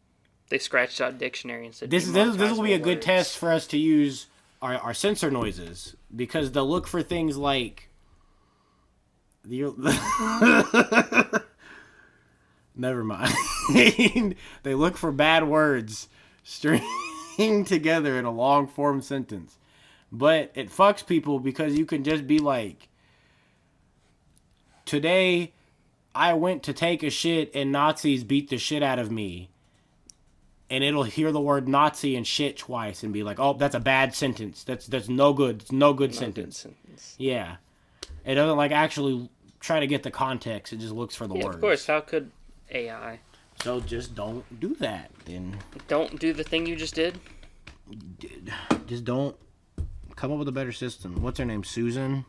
They scratched out dictionary and said
this will be a good test for us to use our sensor noises. Because they'll look for things like... Never mind. They look for bad words stringing together in a long form sentence. But it fucks people because you can just be like, today I went to take a shit and Nazis beat the shit out of me. And it'll hear the word Nazi and shit twice and be like, oh, that's a bad sentence. That's no good. It's no good sentence. Yeah. It doesn't like actually try to get the context. It just looks for the words.
Of course. How could AI?
So just don't do that then.
Don't do the thing you just did?
Just don't. Come up with a better system. What's her name? Susan?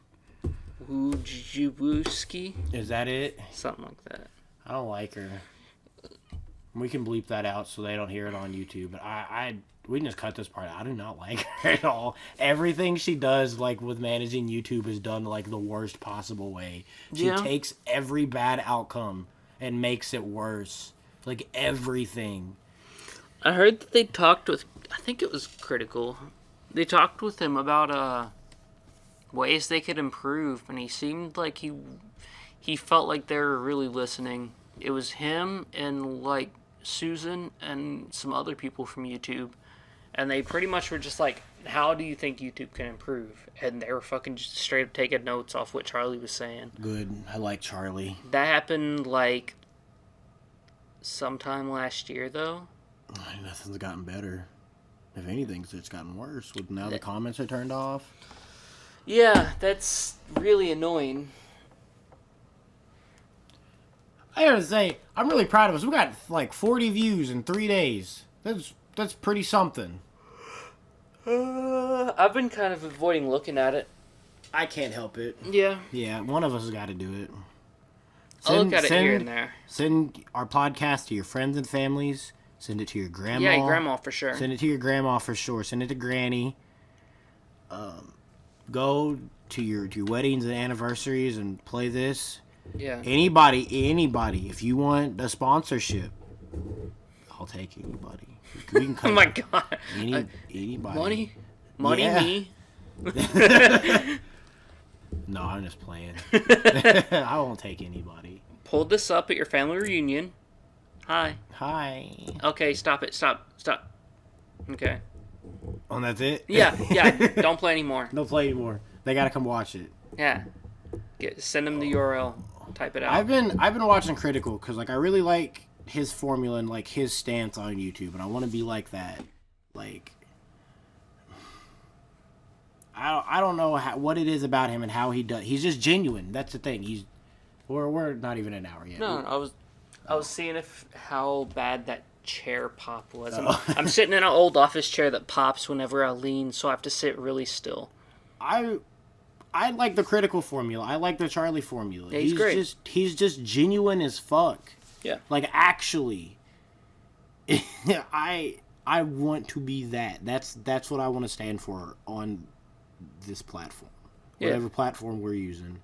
Wojciechowski?
Is that it?
Something like that.
I don't like her. We can bleep that out so they don't hear it on YouTube. But we can just cut this part out. I do not like her at all. Everything she does, like with managing YouTube, is done like the worst possible way. She takes every bad outcome and makes it worse. Like everything.
I heard that they talked with, I think it was Critical. They talked with him about ways they could improve, and he seemed like he felt like they were really listening. It was him and like Susan and some other people from YouTube, and they pretty much were just like, how do you think YouTube can improve? And they were fucking just straight up taking notes off what Charlie was saying.
Good. I like Charlie.
That happened like sometime last year though.
Nothing's gotten better. If anything, it's gotten worse. With now the comments are turned off.
Yeah, that's really annoying.
I gotta say, I'm really proud of us. We got like 40 views in 3 days. That's pretty something.
I've been kind of avoiding looking at it.
I can't help it.
Yeah.
Yeah, one of us has got to do it.
I'll look at it here and there.
Send our podcast to your friends and families. Send it to your grandma.
Yeah, your grandma for sure.
Send it to your grandma for sure. Send it to Granny. Go to your weddings and anniversaries and play this.
Yeah.
Anybody, if you want a sponsorship, I'll take anybody. We can
oh my god.
Anybody.
Money
yeah.
me.
No, I'm just playing. I won't take anybody.
Pulled this up at your family reunion. Hi. Okay, stop it. Stop. Okay.
Oh, and that's it?
Yeah. Don't play anymore.
Don't play anymore. They gotta come watch it.
Yeah. Send them the URL. Type it out.
I've been watching Critical because like I really like his formula and like his stance on YouTube, and I want to be like that. Like, I don't know what it is about him and how he does. He's just genuine. That's the thing. We're not even an hour yet.
No, I was seeing how bad that chair pop was. I'm sitting in an old office chair that pops whenever I lean, so I have to sit really still.
I like the critical formula. I like the Charlie formula.
Yeah, he's great.
He's just genuine as fuck.
Yeah.
Like, actually, I want to be that. That's what I want to stand for on this platform. Whatever platform we're using,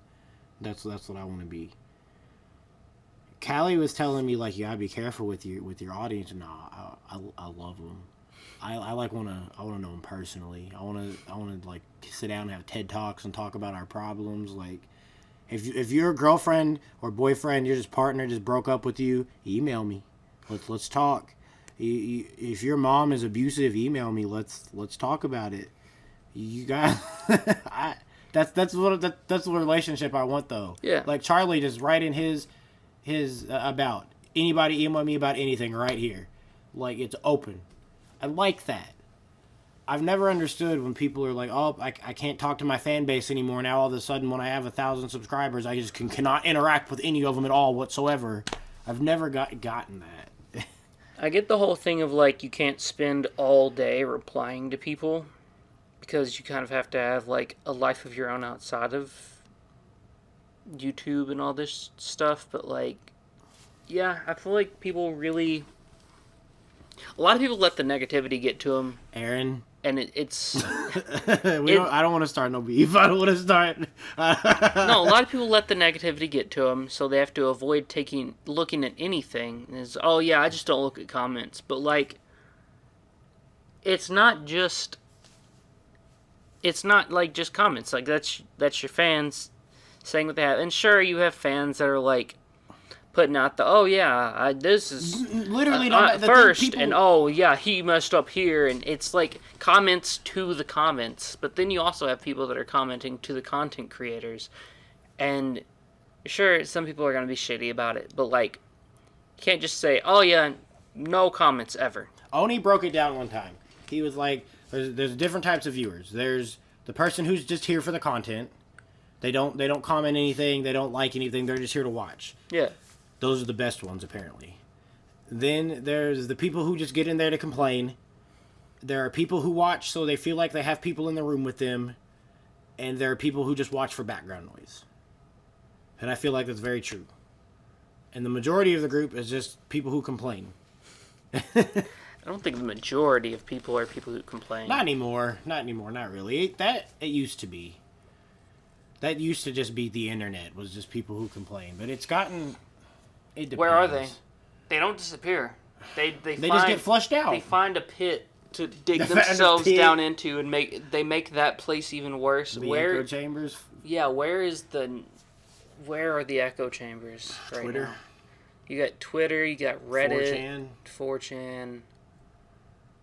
that's what I want to be. Callie was telling me, like, you gotta be careful with your audience. No, I love them. I like want to know them personally. I want to like sit down and have TED Talks and talk about our problems. Like, if your girlfriend or boyfriend, your partner just broke up with you, email me. Let's talk. If your mom is abusive, email me. Let's talk about it. You got that's the relationship I want, though.
Yeah.
Like Charlie just writing his about anybody email me about anything right here. Like, it's open. I like that. I've never understood when people are like, oh, I can't talk to my fan base anymore. Now all of a sudden when I have 1,000 subscribers, I just cannot interact with any of them at all whatsoever. I've never gotten that.
I get the whole thing of, like, you can't spend all day replying to people because you kind of have to have, like, a life of your own outside of YouTube and all this stuff. But, like, yeah, I feel like people really... A lot of people let the negativity get to them.
Aaron...
And it's...
I don't want to start no beef. I don't want to start...
No, a lot of people let the negativity get to them, so they have to avoid looking at anything. It's, oh yeah, I just don't look at comments. But, like, it's not like just comments. Like, that's your fans saying what they have. And sure, you have fans that are, like, putting out this is
literally
first,
people...
and oh yeah, he messed up here, and it's like comments to the comments. But then you also have people that are commenting to the content creators, and sure, some people are gonna be shitty about it, but like, you can't just say, oh yeah, no comments ever.
Oni broke it down one time. He was like, there's different types of viewers. There's the person who's just here for the content. They don't comment anything. They don't like anything. They're just here to watch.
Yeah.
Those are the best ones, apparently. Then there's the people who just get in there to complain. There are people who watch so they feel like they have people in the room with them. And there are people who just watch for background noise. And I feel like that's very true. And the majority of the group is just people who complain.
I don't think the majority of people are people who complain.
Not anymore. Not really. It used to be. That used to just be the internet, was just people who complain. But it's gotten... It depends.
Where are they? They don't disappear. They
just get flushed out.
They find a pit to dig themselves down into, and make that place even worse.
The echo chambers?
Yeah, where are the echo chambers right
Twitter.
now? You got Twitter, you got Reddit,
4chan.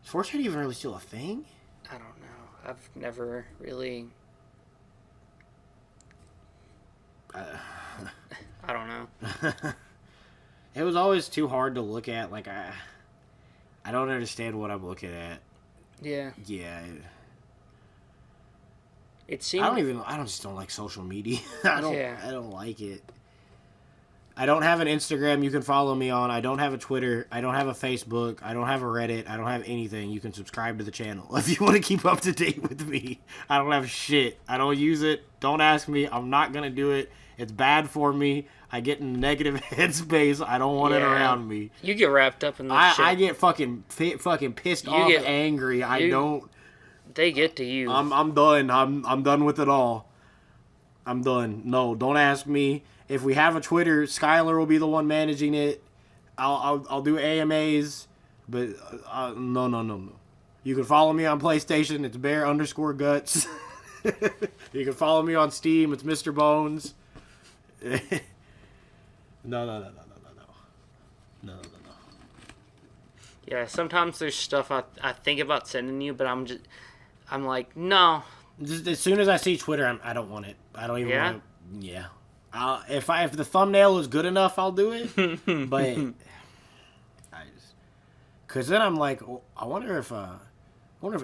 Is 4chan even really still a thing?
I don't know. I've never really... I don't know.
It was always too hard to look at. Like, I don't understand what I'm looking at.
Yeah.
Yeah.
It seems...
I just don't like social media. I don't like it. I don't have an Instagram you can follow me on. I don't have a Twitter. I don't have a Facebook. I don't have a Reddit. I don't have anything. You can subscribe to the channel if you want to keep up to date with me. I don't have shit. I don't use it. Don't ask me. I'm not going to do it. It's bad for me. I get in negative headspace. I don't want it around me.
You get wrapped up in this shit.
I get fucking pissed off and angry.
They get to you.
I'm done. I'm done with it all. I'm done. No, don't ask me. If we have a Twitter, Skylar will be the one managing it. I'll do AMAs, but no. You can follow me on PlayStation. It's bear_guts. You can follow me on Steam. It's Mr. Bones. No.
Yeah, sometimes there's stuff I think about sending you, but I'm like, no.
Just as soon as I see Twitter, I don't want it. I don't even want it. Yeah. If the thumbnail is good enough, I'll do it. But because then I'm like, I wonder if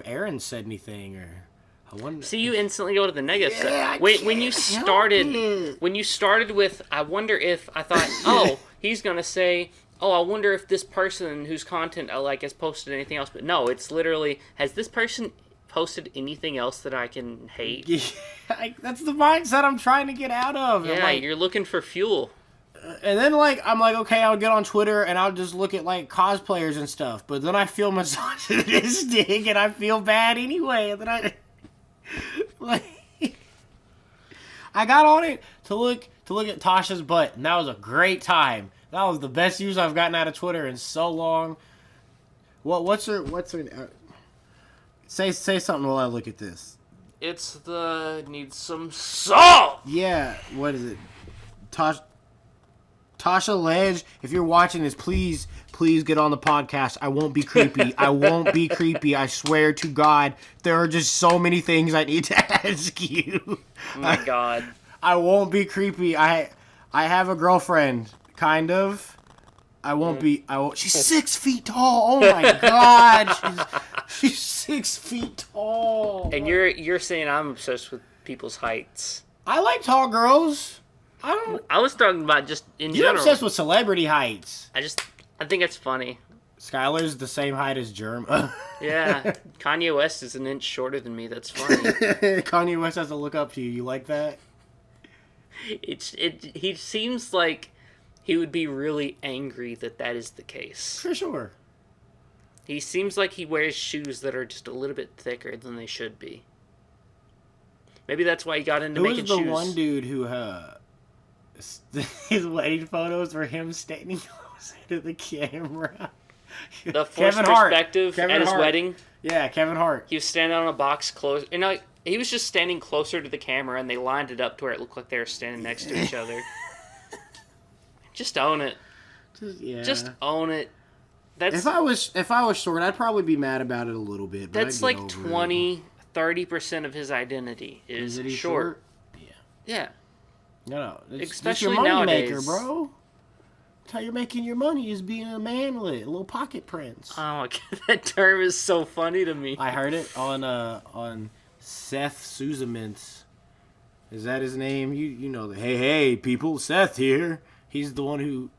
Aaron said anything, or I wonder.
See, you instantly go to the negative side. When you started with, I wonder if I thought, oh, he's gonna say, oh, I wonder if this person whose content I like has posted anything else. But no, it's literally, has this person posted anything else that I can hate?
Yeah, that's the mindset I'm trying to get out of.
Yeah,
like,
you're looking for fuel.
and then, like, I'm like, okay, I'll get on Twitter and I'll just look at, like, cosplayers and stuff. But then I feel misogynistic and I feel bad anyway. And then like, I got on it to look at Tasha's butt, and that was a great time. That was the best use I've gotten out of Twitter in so long. What's her? Say something while I look at this.
It's needs some salt.
Yeah, what is it? Tasha Ledge, if you're watching this, please get on the podcast. I won't be creepy. I won't be creepy. I swear to God, there are just so many things I need to ask you.
Oh my God.
I won't be creepy. I have a girlfriend, kind of. I won't be. She's 6 feet tall. Oh my God, she's 6 feet tall.
And you're saying I'm obsessed with people's heights.
I like tall girls.
I was talking about just in
You're
general.
obsessed with celebrity heights.
I think it's funny.
Skylar's the same height as Germ.
Yeah, Kanye West is an inch shorter than me. That's funny.
Kanye West has to look up to you. You like that?
He seems like he would be really angry that is the case.
For sure.
He seems like he wears shoes that are just a little bit thicker than they should be. Maybe that's why he got into making shoes.
Who was the one dude who his wedding photos were him standing close to the camera?
The forced perspective at his wedding.
Yeah, Kevin Hart.
He was standing on a box close. He was just standing closer to the camera, and they lined it up to where it looked like they were standing next to each other. Just own it. Just own it.
If I was short, I'd probably be mad about it a little bit. But
that's like 20-30% of his identity is short. Yeah.
No. It's
especially
your money
nowadays.
Maker, bro. That's how you're making your money, is being a manlet, a little pocket prince.
Oh my God, that term is so funny to me.
I heard it on Seth Susamintz. Is that his name? You know the hey people, Seth here. He's the one who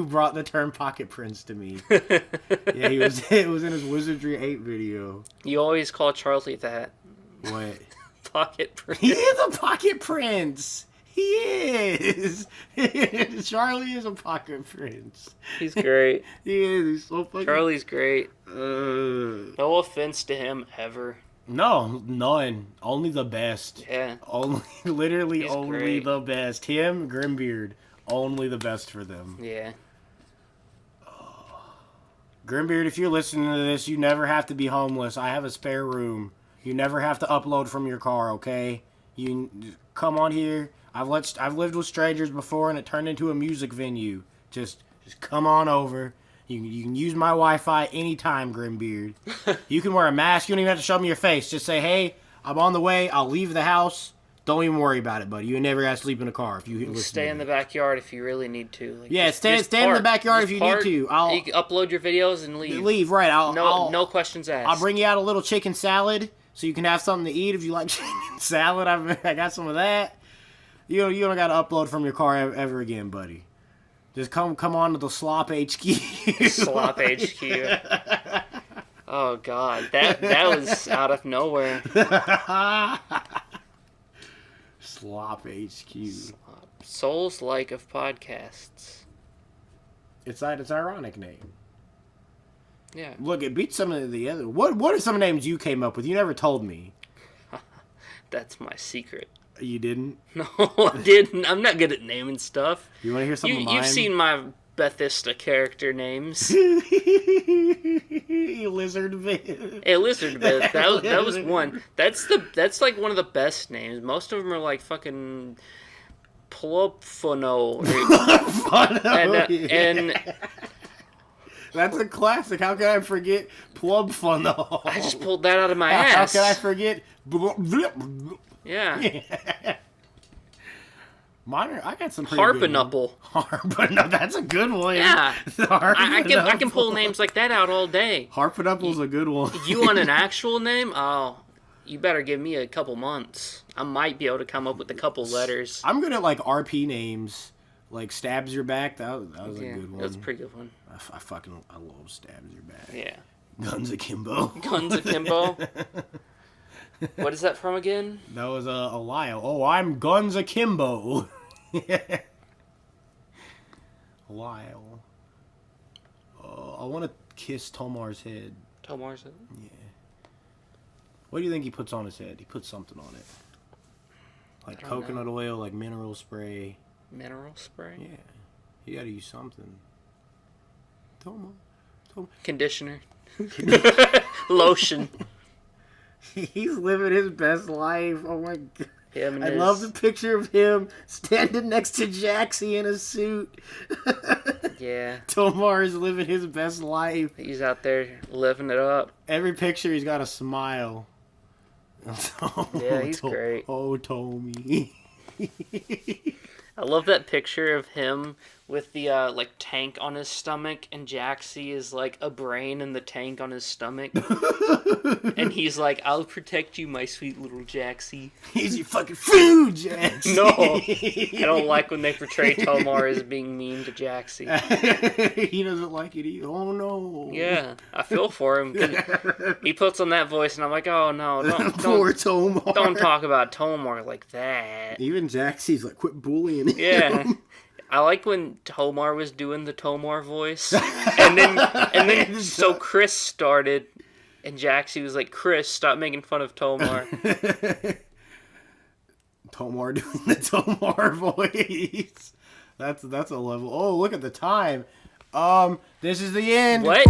brought the term pocket prince to me. Yeah, it was in his Wizardry 8 video.
You always call Charlie that.
What?
Pocket prince.
He is a pocket prince. He is. Charlie is a pocket prince.
He's great.
He is. He's so fucking...
Charlie's great. No offense to him ever.
No, none. Only the best.
Yeah.
Literally
He's
only
great.
the best. Him, Grimbeard, only the best for them.
Yeah.
Grimbeard, if you're listening to this, you never have to be homeless. I have a spare room. You never have to upload from your car, okay? You come on here. I've lived with strangers before, and it turned into a music venue. Just come on over. You can use my Wi-Fi anytime, Grimbeard. You can wear a mask. You don't even have to show me your face. Just say, hey, I'm on the way. I'll leave the house. Don't even worry about it, buddy. You never got to sleep in a car if you listen.
Stay in the backyard if you really need to.
Stay in the backyard if you need to.
You can upload your videos and leave.
Leave, right.
No questions asked.
I'll bring you out a little chicken salad so you can have something to eat if you like chicken salad. I got some of that. You don't got to upload from your car ever again, buddy. Just come on to the SLOP HQ.
SLOP HQ. Oh God, that was out of nowhere.
SLOP HQ.
Souls like of podcasts.
It's ironic name.
Yeah.
Look, it beats some of the other. What are some names you came up with? You never told me.
That's my secret.
You didn't?
No, I didn't. I'm not good at naming stuff.
You want to hear some of mine?
You've seen my Bethesda character names.
Lizardbit.
Hey, Lizardbit. That was one. That's like one of the best names. Most of them are like fucking Plophono. and
that's a classic. How can I forget Plubfunnel?
I just pulled that out of my ass.
How can I forget?
Yeah.
Mine I got some pretty
Harpanupple.
Harpanupple. That's a good one.
Yeah. I can pull names like that out all day.
Harpanupple's a good one.
You want an actual name? Oh, you better give me a couple months. I might be able to come up with a couple letters.
I'm good at like RP names. like stabs your back. That was a good one.
That was a pretty good one.
I love stabs your back.
Yeah.
Guns akimbo.
Guns akimbo. What is that from again?
That was a Lyle. Oh, I'm Guns akimbo. Lyle. I want to kiss Tomar's head.
Tomar's head?
Yeah. What do you think he puts on his head? He puts something on it. Like coconut oil, like mineral spray.
Mineral spray?
Yeah. You gotta use something. Tomar.
Conditioner. Lotion.
He's living his best life. Oh my god.
I
love the picture of him standing next to Jaxie in a suit.
Yeah.
Tomar is living his best life.
He's out there living it up.
Every picture he's got a smile.
Yeah, he's great.
Oh, Tommy.
I love that picture of him with the like tank on his stomach, and Jaxie is like a brain in the tank on his stomach. And he's like, "I'll protect you, my sweet little Jaxie."
He's your fucking food, Jaxie.
No, I don't like when they portray Tomar as being mean to Jaxie.
He doesn't like it either. Oh no.
Yeah, I feel for him. 'Cause he puts on that voice, and I'm like, "Oh no,
Poor Tomar.
Don't talk about Tomar like that."
Even Jaxie's like, "Quit bullying him."
Yeah. I like when Tomar was doing the Tomar voice, and then so Chris started, and Jaxie was like, "Chris, stop making fun of Tomar."
Tomar doing the Tomar voice. That's a level. Oh, look at the time. This is the end.
What?